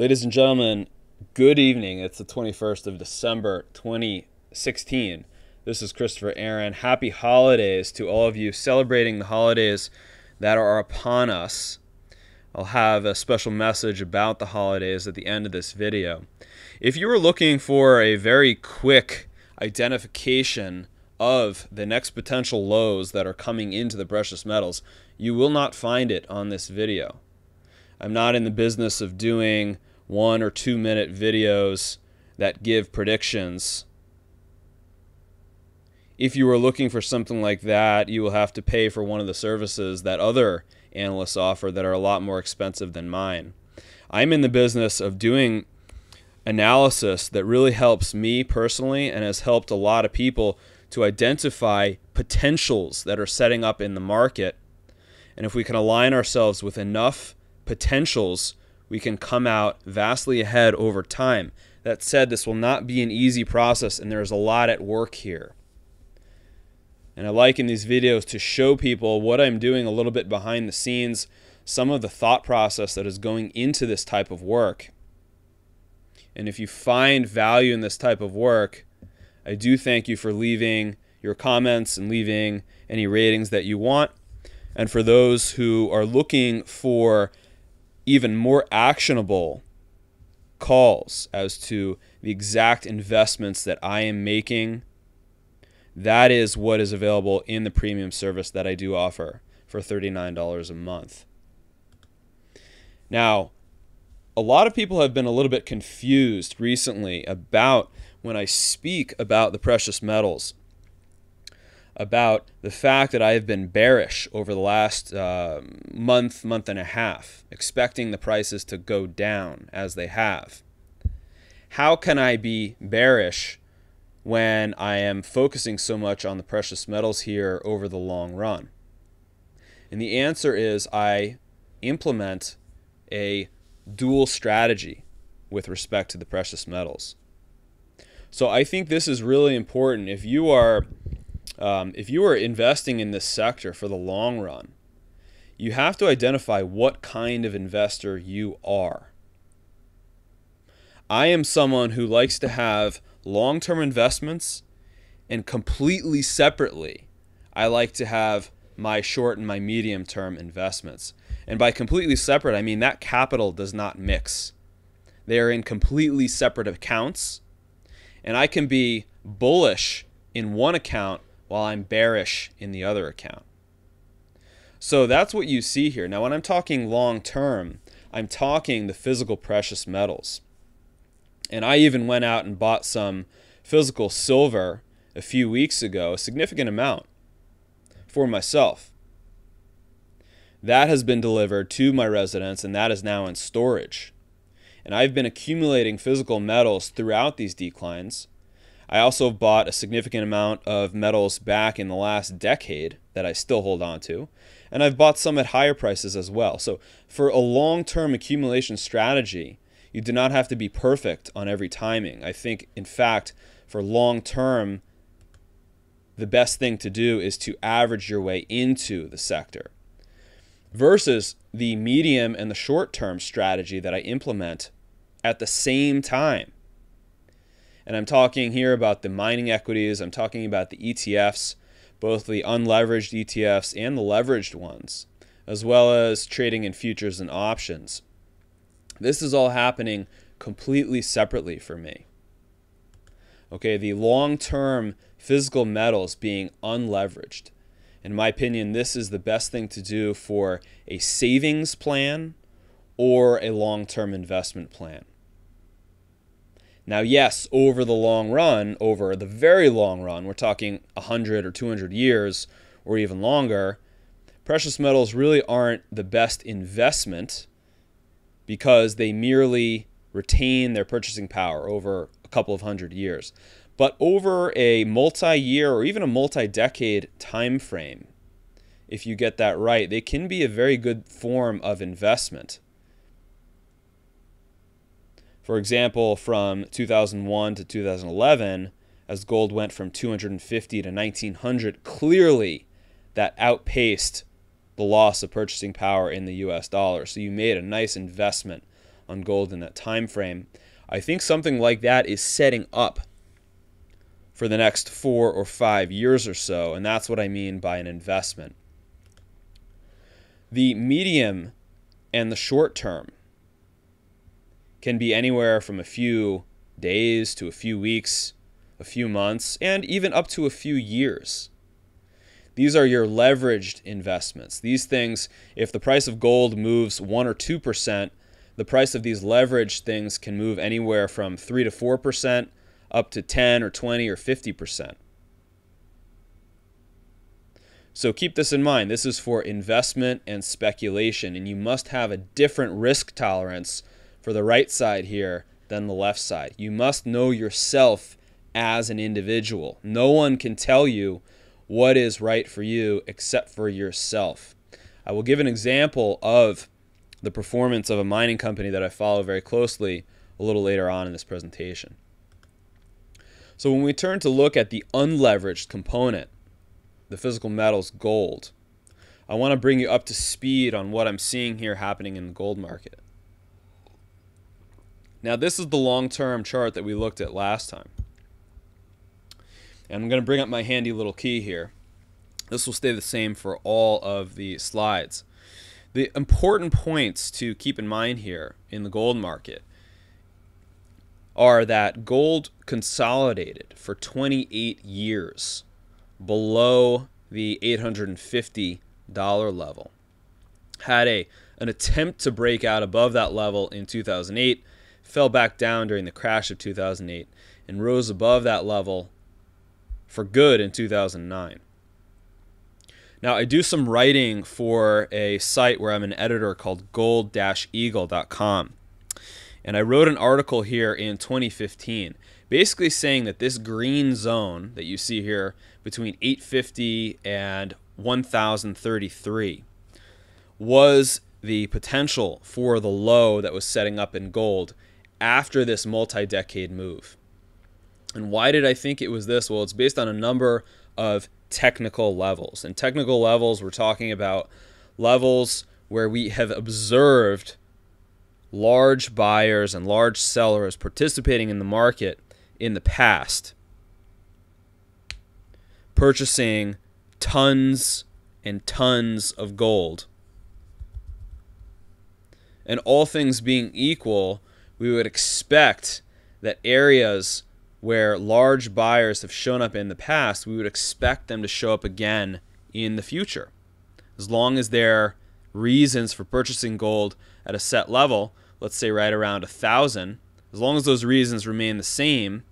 Ladies and gentlemen, good evening. It's the 21st of December, 2016. This is Christopher Aaron. Happy holidays to all of you celebrating the holidays that are upon us. I'll have a special message about the holidays at the end of this video. If you were looking for a very quick identification of the next potential lows that are coming into the precious metals, you will not find it on this video. I'm not in the business of doing 1 or 2 minute videos that give predictions. If you are looking for something like that, you will have to pay for one of the services that other analysts offer that are a lot more expensive than mine. I'm in the business of doing analysis that really helps me personally and has helped a lot of people to identify potentials that are setting up in the market. And if we can align ourselves with enough potentials, we can come out vastly ahead over time. That said, this will not be an easy process, and there's a lot at work here. And I like in these videos to show people what I'm doing a little bit behind the scenes, some of the thought process that is going into this type of work. And if you find value in this type of work, I do thank you for leaving your comments and leaving any ratings that you want. And for those who are looking for even more actionable calls as to the exact investments that I am making, that is what is available in the premium service that I do offer for $39 a month. Now, a lot of people have been a little bit confused recently about when I speak about the precious metals, about the fact that I have been bearish over the last month and a half, expecting the prices to go down as they have. How can I be bearish when I am focusing so much on the precious metals here over the long run? And the answer is I implement a dual strategy with respect to the precious metals. So I think this is really important. If you are investing in this sector for the long run, you have to identify what kind of investor you are. I am someone who likes to have long-term investments, and completely separately, I like to have my short and my medium-term investments. And by completely separate, I mean that capital does not mix. They are in completely separate accounts, and I can be bullish in one account while I'm bearish in the other account. So that's what you see here. Now, when I'm talking long term, I'm talking the physical precious metals. And I even went out and bought some physical silver a few weeks ago, a significant amount, for myself. That has been delivered to my residence, and that is now in storage. And I've been accumulating physical metals throughout these declines. I also bought a significant amount of metals back in the last decade that I still hold on to. And I've bought some at higher prices as well. So for a long-term accumulation strategy, you do not have to be perfect on every timing. I think, in fact, for long-term, the best thing to do is to average your way into the sector versus the medium and the short-term strategy that I implement at the same time. And I'm talking here about the mining equities. I'm talking about the ETFs, both the unleveraged ETFs and the leveraged ones, as well as trading in futures and options. This is all happening completely separately for me. Okay, the long-term physical metals being unleveraged. In my opinion, this is the best thing to do for a savings plan or a long-term investment plan. Now, yes, over the long run, over the very long run, we're talking 100 or 200 years or even longer, precious metals really aren't the best investment because they merely retain their purchasing power over a couple of hundred years. But over a multi-year or even a multi-decade time frame, if you get that right, they can be a very good form of investment. For example, from 2001 to 2011, as gold went from 250 to 1900, clearly that outpaced the loss of purchasing power in the US dollar. So you made a nice investment on gold in that time frame. I think something like that is setting up for the next 4 or 5 years or so, and that's what I mean by an investment. The medium and the short term can be anywhere from a few days to a few weeks, a few months, and even up to a few years. These are your leveraged investments. These things, if the price of gold moves 1 or 2%, the price of these leveraged things can move anywhere from 3 to 4% up to 10 or 20 or 50%. So keep this in mind. This is for investment and speculation, and you must have a different risk tolerance for the right side here than the left side. You must know yourself as an individual. No one can tell you what is right for you except for yourself. I will give an example of the performance of a mining company that I follow very closely a little later on in this presentation. So when we turn to look at the unleveraged component, the physical metals gold, I want to bring you up to speed on what I'm seeing here happening in the gold market. Now this is the long-term chart that we looked at last time. And I'm going to bring up my handy little key here. This will stay the same for all of the slides. The important points to keep in mind here in the gold market are that gold consolidated for 28 years below the $850 level. Had an attempt to break out above that level in 2008, fell back down during the crash of 2008, and rose above that level for good in 2009. Now, I do some writing for a site where I'm an editor called gold-eagle.com. And I wrote an article here in 2015 basically saying that this green zone that you see here between 850 and 1033 was the potential for the low that was setting up in gold after this multi-decade move. And why did I think it was this? Well, it's based on a number of technical levels. And technical levels, we're talking about levels where we have observed large buyers and large sellers participating in the market in the past, purchasing tons and tons of gold. And all things being equal, we would expect that areas where large buyers have shown up in the past, we would expect them to show up again in the future. As long as their reasons for purchasing gold at a set level, let's say right around 1,000, as long as those reasons remain the same,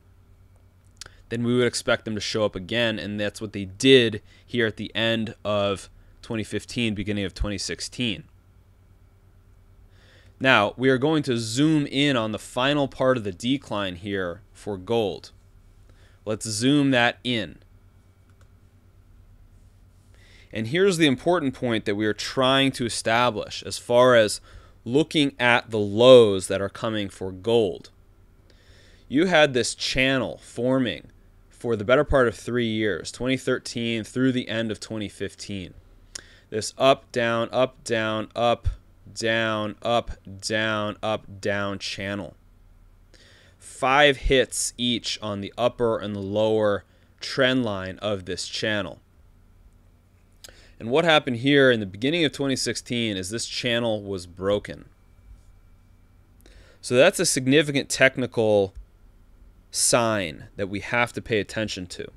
then we would expect them to show up again, and that's what they did here at the end of 2015, beginning of 2016. Now, we are going to zoom in on the final part of the decline here for gold. Let's zoom that in. And here's the important point that we are trying to establish as far as looking at the lows that are coming for gold. You had this channel forming for the better part of 3 years, 2013 through the end of 2015. This up, down, up, down, up, down, up, down, up, down channel. 5 hits each on the upper and the lower trend line of this channel. And what happened here in the beginning of 2016 is this channel was broken. So that's a significant technical sign that we have to pay attention to.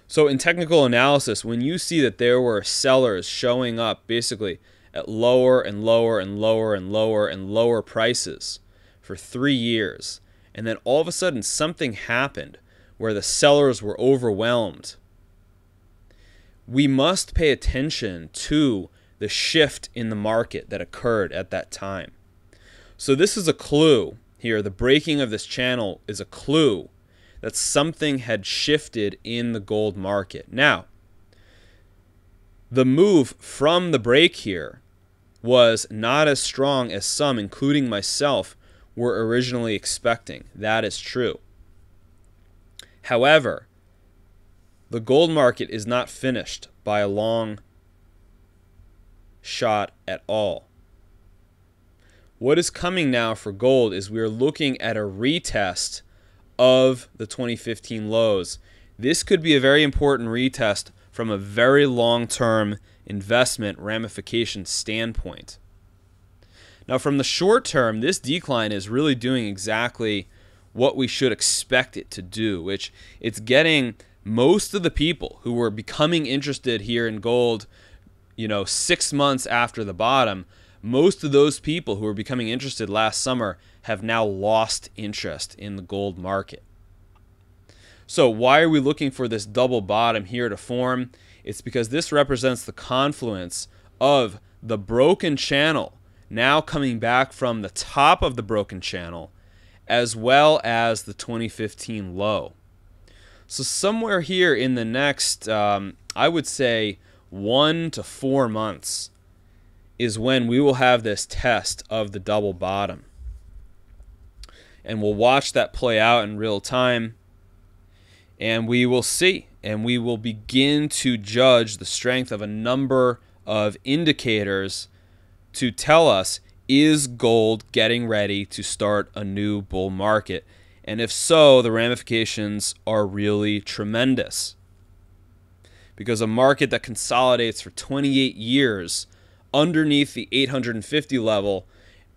So in technical analysis, when you see that there were sellers showing up basically at lower and lower and lower and lower and lower prices for 3 years, and then all of a sudden something happened where the sellers were overwhelmed, we must pay attention to the shift in the market that occurred at that time. So this is a clue here. The breaking of this channel is a clue that something had shifted in the gold market. Now, the move from the break here was not as strong as some, including myself, were originally expecting. That is true. However, the gold market is not finished by a long shot at all. What is coming now for gold is we are looking at a retest of the 2015 lows. This could be a very important retest from a very long-term investment ramification standpoint. Now, from the short term, this decline is really doing exactly what we should expect it to do, which it's getting most of the people who were becoming interested here in gold, 6 months after the bottom, most of those people who were becoming interested last summer have now lost interest in the gold market. So why are we looking for this double bottom here to form? It's because this represents the confluence of the broken channel now coming back from the top of the broken channel, as well as the 2015 low. So somewhere here in the next, I would say 1 to 4 months is when we will have this test of the double bottom. And we'll watch that play out in real time, and we will see, and we will begin to judge the strength of a number of indicators to tell us, is gold getting ready to start a new bull market? And if so, the ramifications are really tremendous. Because a market that consolidates for 28 years underneath the 850 level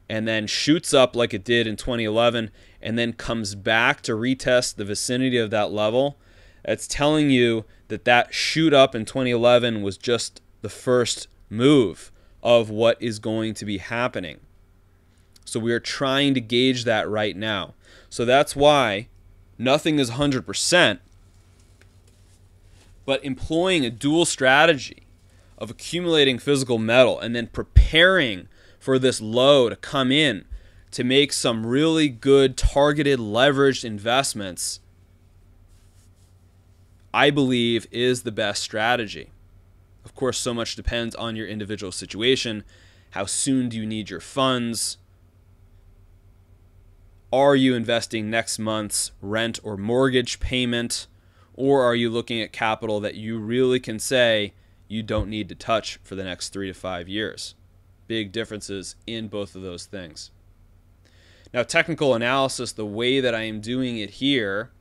and then shoots up like it did in 2011 and then comes back to retest the vicinity of that level, that's telling you that that shoot up in 2011 was just the first move of what is going to be happening. So we are trying to gauge that right now. So that's why nothing is 100%, but employing a dual strategy of accumulating physical metal and then preparing for this low to come in to make some really good targeted leveraged investments, I believe is the best strategy. Of course, so much depends on your individual situation. How soon do you need your funds? Are you investing next month's rent or mortgage payment? Or are you looking at capital that you really can say you don't need to touch for the next 3 to 5 years? Big differences in both of those things. Now, technical analysis, the way that I am doing it here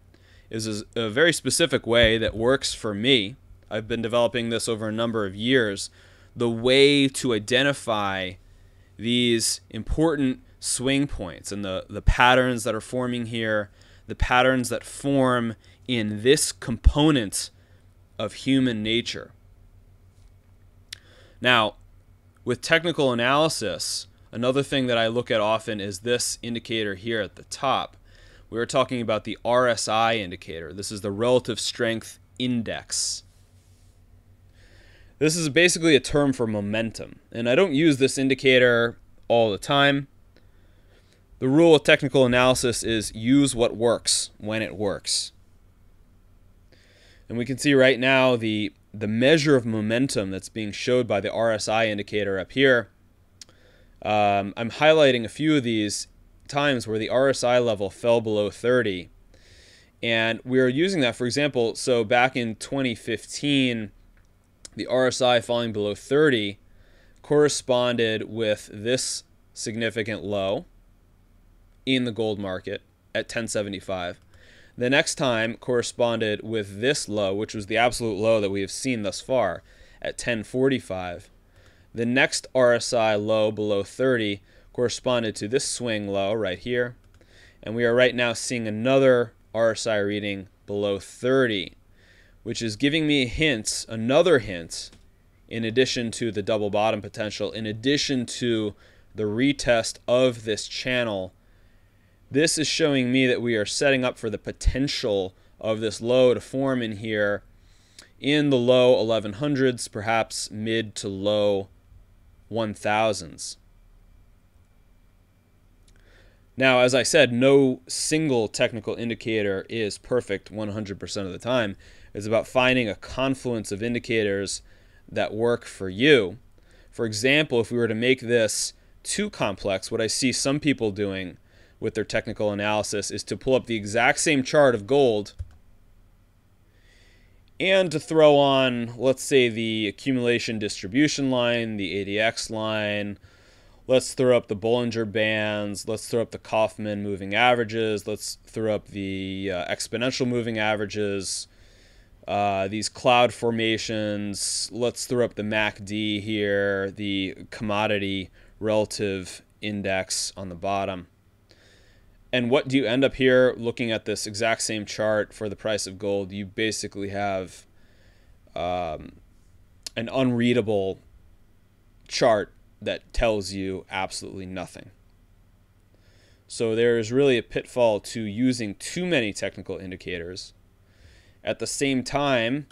is a very specific way that works for me. I've been developing this over a number of years. The way to identify these important swing points and the patterns that are forming here, the patterns that form in this component of human nature. Now, with technical analysis, another thing that I look at often is this indicator here at the top. We were talking about the RSI indicator. This is the Relative Strength Index. This is basically a term for momentum, and I don't use this indicator all the time. The rule of technical analysis is use what works when it works. And we can see right now the measure of momentum that's being showed by the RSI indicator up here. I'm highlighting a few of these times where the RSI level fell below 30. And we are using that, for example, so back in 2015, the RSI falling below 30 corresponded with this significant low in the gold market at 1075. The next time corresponded with this low, which was the absolute low that we have seen thus far, at 1045. The next RSI low below 30 corresponded to this swing low right here. And we are right now seeing another RSI reading below 30, which is giving me hints, another hint, in addition to the double bottom potential, in addition to the retest of this channel. This is showing me that we are setting up for the potential of this low to form in here in the low 1100s, perhaps mid to low 1000s. Now, as I said, no single technical indicator is perfect 100% of the time. It's about finding a confluence of indicators that work for you. For example, if we were to make this too complex, what I see some people doing with their technical analysis is to pull up the exact same chart of gold and to throw on, let's say, the accumulation distribution line, the ADX line, Let's throw up the Bollinger Bands. Let's throw up the Kaufman moving averages. Let's throw up the exponential moving averages. These cloud formations. Let's throw up the MACD here, the commodity relative index on the bottom. And what do you end up here looking at this exact same chart for the price of gold? You basically have an unreadable chart that tells you absolutely nothing. So there is really a pitfall to using too many technical indicators. At the same time,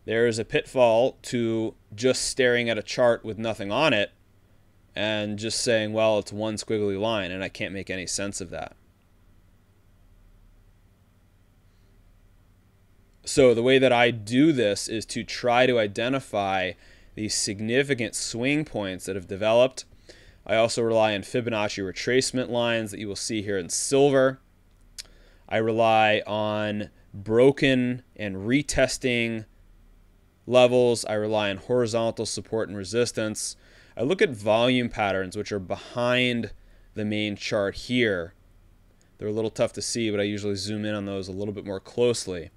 there is a pitfall to just staring at a chart with nothing on it and just saying, well, it's one squiggly line, and I can't make any sense of that. So the way that I do this is to try to identify these significant swing points that have developed. I also rely on Fibonacci retracement lines that you will see here in silver. I rely on broken and retesting levels. I rely on horizontal support and resistance. I look at volume patterns, which are behind the main chart here. They're a little tough to see, but I usually zoom in on those a little bit more closely.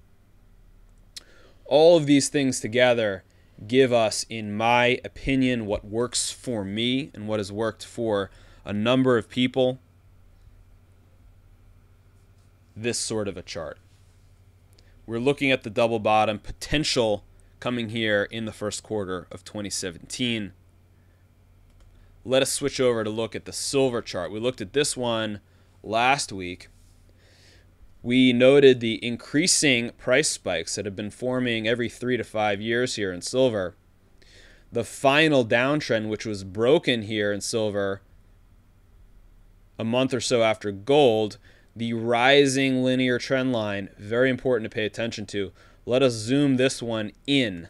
All of these things together give us, in my opinion, what works for me and what has worked for a number of people, this sort of a chart. We're looking at the double bottom potential coming here in the first quarter of 2017. Let us switch over to look at the silver chart. We looked at this one last week. We noted the increasing price spikes that have been forming every 3 to 5 years here in silver. The final downtrend, which was broken here in silver a month or so after gold, the rising linear trend line, very important to pay attention to. Let us zoom this one in.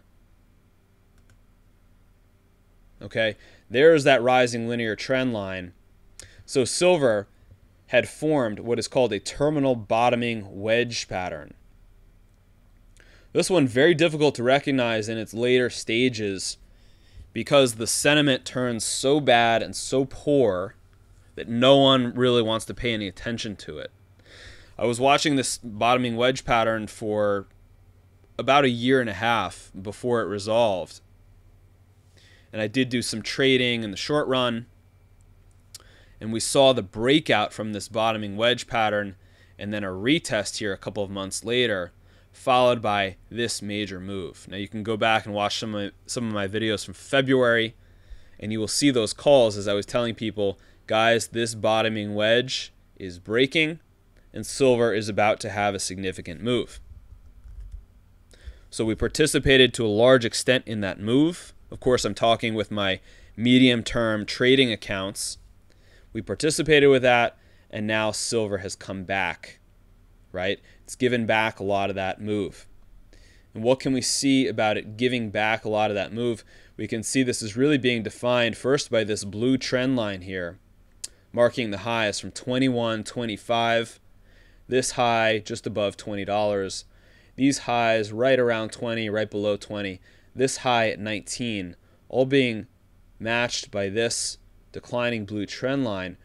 Okay, there's that rising linear trend line. So silver had formed what is called a terminal bottoming wedge pattern. This one very difficult to recognize in its later stages because the sentiment turns so bad and so poor that no one really wants to pay any attention to it. I was watching this bottoming wedge pattern for about a year and a half before it resolved. And I did do some trading in the short run. And we saw the breakout from this bottoming wedge pattern and then a retest here a couple of months later, followed by this major move. Now you can go back and watch some of my videos from February, and you will see those calls as I was telling people, guys, this bottoming wedge is breaking and silver is about to have a significant move. So we participated to a large extent in that move. Of course, I'm talking with my medium-term trading accounts. We participated with that, and now silver has come back, right? It's given back a lot of that move. And what can we see about it giving back a lot of that move? We can see this is really being defined first by this blue trend line here, marking the highs from 21.25. This high just above $20. These highs right around 20, right below 20. This high at 19, all being matched by this declining blue trend line.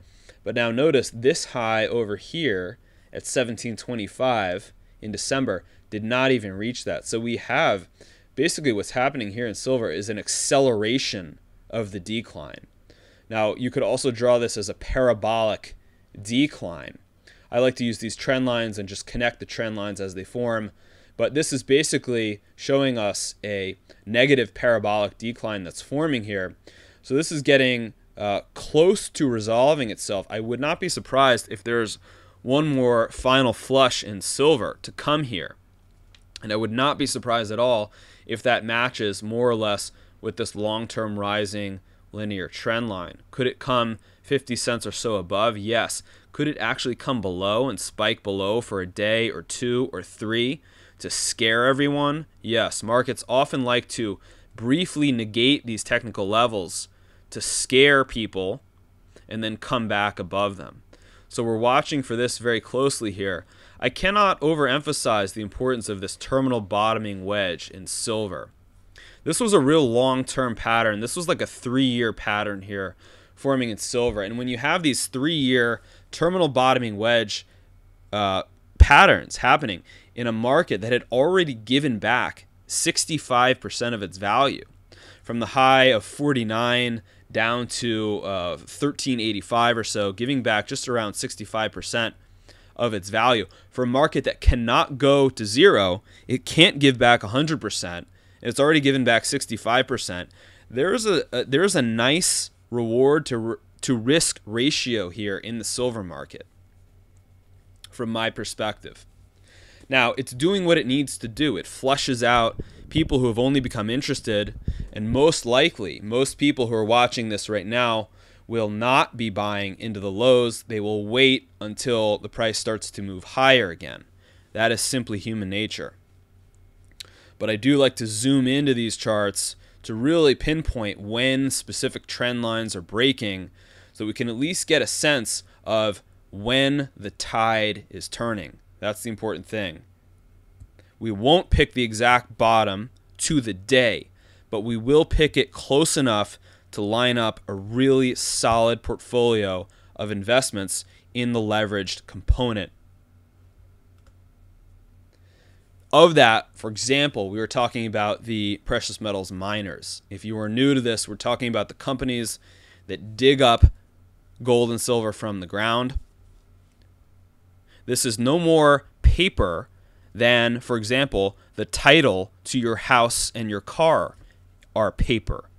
But now notice this high over here at 17.25 in December did not even reach that. So we have basically what's happening here in silver is an acceleration of the decline. Now you could also draw this as a parabolic decline. I like to use these trend lines and just connect the trend lines as they form. But this is basically showing us a negative parabolic decline that's forming here. So this is getting close to resolving itself. I would not be surprised if there's one more final flush in silver to come here. And I would not be surprised at all if that matches more or less with this long-term rising linear trend line. Could it come 50 cents or so above? Yes. Could it actually come below and spike below for a day or two or three to scare everyone? Yes. Markets often like to briefly negate these technical levels to scare people and then come back above them. So we're watching for this very closely here. I cannot overemphasize the importance of this terminal bottoming wedge in silver. This was a real long-term pattern. This was like a 3-year pattern here forming in silver. And when you have these 3-year terminal bottoming wedge patterns happening in a market that had already given back 65% of its value, from the high of 49 down to 1385 or so, giving back just around 65% of its value. For a market that cannot go to zero, it can't give back 100%. It's already given back 65%. There's a nice reward to risk ratio here in the silver market, from my perspective. Now, it's doing what it needs to do. It flushes out people who have only become interested, and most likely, most people who are watching this right now will not be buying into the lows. They will wait until the price starts to move higher again. That is simply human nature. But I do like to zoom into these charts to really pinpoint when specific trend lines are breaking, so we can at least get a sense of when the tide is turning. That's the important thing. We won't pick the exact bottom to the day, but we will pick it close enough to line up a really solid portfolio of investments in the leveraged component. Of that, for example, we were talking about the precious metals miners. If you are new to this, we're talking about the companies that dig up gold and silver from the ground. This is no more paper than, for example, the title to your house and your car are paper.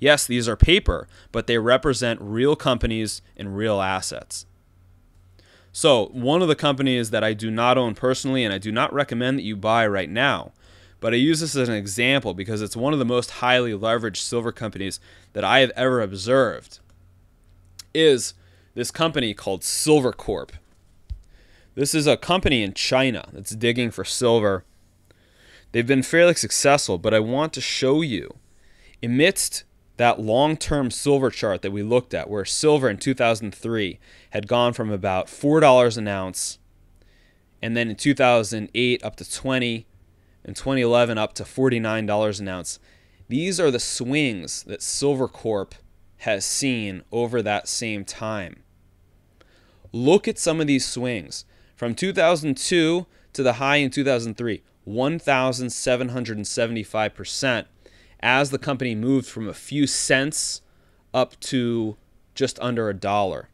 Yes, these are paper, but they represent real companies and real assets. So one of the companies that I do not own personally, and I do not recommend that you buy right now, but I use this as an example because it's one of the most highly leveraged silver companies that I have ever observed, is this company called Silvercorp. This is a company in China that's digging for silver. They've been fairly successful, but I want to show you, amidst that long-term silver chart that we looked at, where silver in 2003 had gone from about $4 an ounce, and then in 2008 up to 20, in 2011 up to $49 an ounce. These are the swings that Silvercorp has seen over that same time. Look at some of these swings. From 2002 to the high in 2003, 1,775%, as the company moved from a few cents up to just under $1.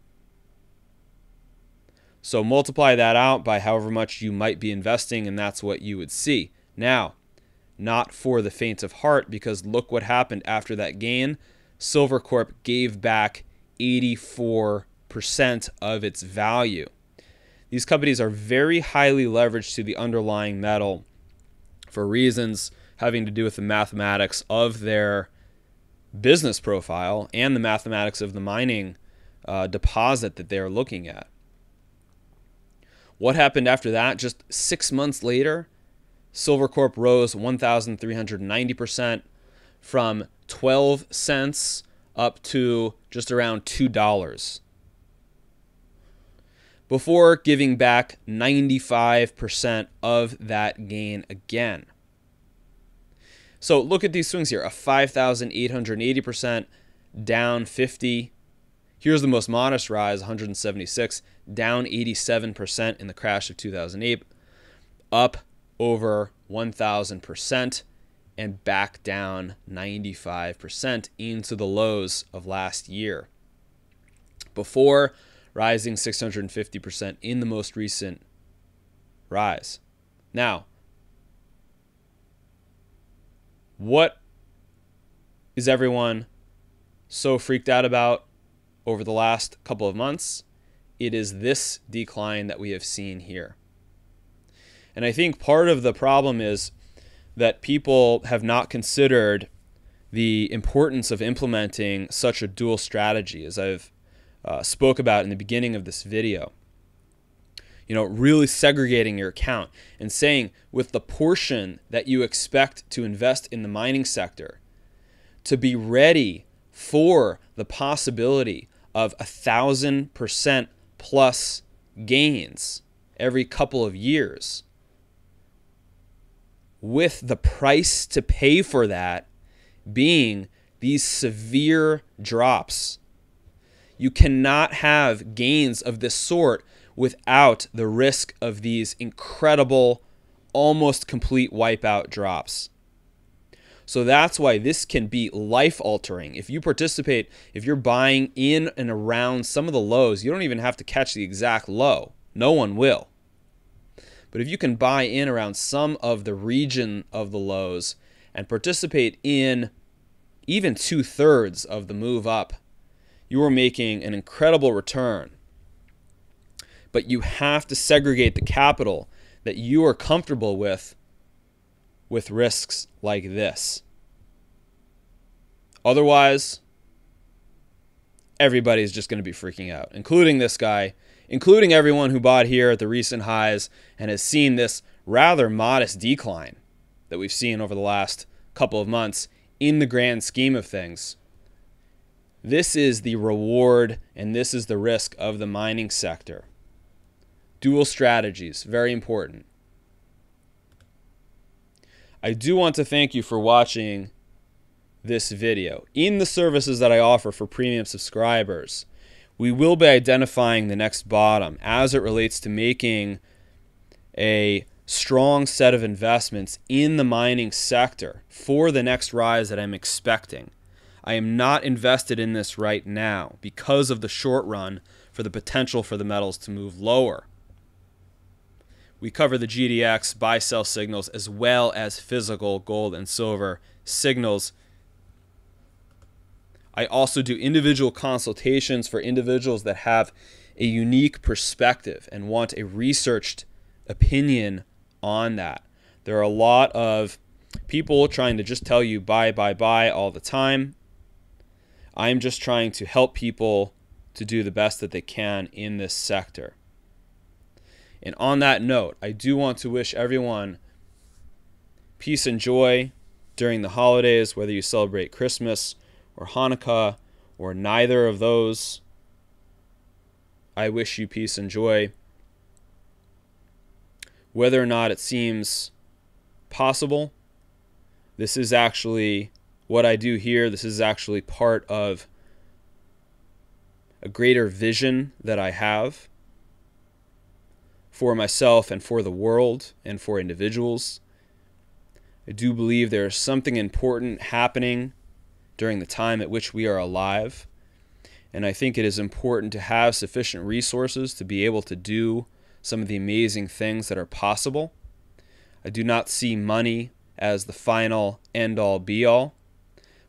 So multiply that out by however much you might be investing, and that's what you would see. Now, not for the faint of heart, because look what happened after that gain. Silvercorp gave back 84% of its value. These companies are very highly leveraged to the underlying metal for reasons having to do with the mathematics of their business profile and the mathematics of the mining deposit that they're looking at. What happened after that? Just 6 months later, Silvercorp rose 1,390% from 12 cents up to just around $2, before giving back 95% of that gain again. So look at these swings here. A 5,880%, down 50. Here's the most modest rise, 176, down 87% in the crash of 2008, up over 1,000%, and back down 95% into the lows of last year, before rising 650% in the most recent rise. Now, what is everyone so freaked out about over the last couple of months? It is this decline that we have seen here. And I think part of the problem is that people have not considered the importance of implementing such a dual strategy, as I've spoke about in the beginning of this video. You know, really segregating your account and saying, with the portion that you expect to invest in the mining sector, to be ready for the possibility of 1,000% plus gains every couple of years, with the price to pay for that being these severe drops You cannot have gains of this sort without the risk of these incredible, almost complete wipeout drops. So that's why this can be life-altering. If you participate, if you're buying in and around some of the lows, you don't even have to catch the exact low. No one will. But if you can buy in around some of the region of the lows and participate in even 2/3 of the move up, you are making an incredible return. But you have to segregate the capital that you are comfortable with risks like this. Otherwise, everybody's just going to be freaking out, including this guy, including everyone who bought here at the recent highs and has seen this rather modest decline that we've seen over the last couple of months in the grand scheme of things. This is the reward and this is the risk of the mining sector. Dual strategies, very important. I do want to thank you for watching this video. In the services that I offer for premium subscribers, we will be identifying the next bottom as it relates to making a strong set of investments in the mining sector for the next rise that I'm expecting. I am not invested in this right now because of the short run for the potential for the metals to move lower. We cover the GDX buy-sell signals as well as physical gold and silver signals. I also do individual consultations for individuals that have a unique perspective and want a researched opinion on that. There are a lot of people trying to just tell you buy, buy, buy all the time. I'm just trying to help people to do the best that they can in this sector. And on that note, I do want to wish everyone peace and joy during the holidays, whether you celebrate Christmas or Hanukkah or neither of those. I wish you peace and joy. Whether or not it seems possible, this is actually what I do here. This is actually part of a greater vision that I have for myself and for the world and for individuals. I do believe there is something important happening during the time at which we are alive. And I think it is important to have sufficient resources to be able to do some of the amazing things that are possible. I do not see money as the final end-all be-all,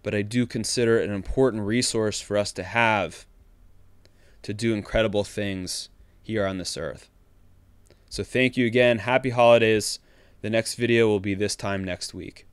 but I do consider it an important resource for us to have to do incredible things here on this earth. So thank you again. Happy holidays. The next video will be this time next week.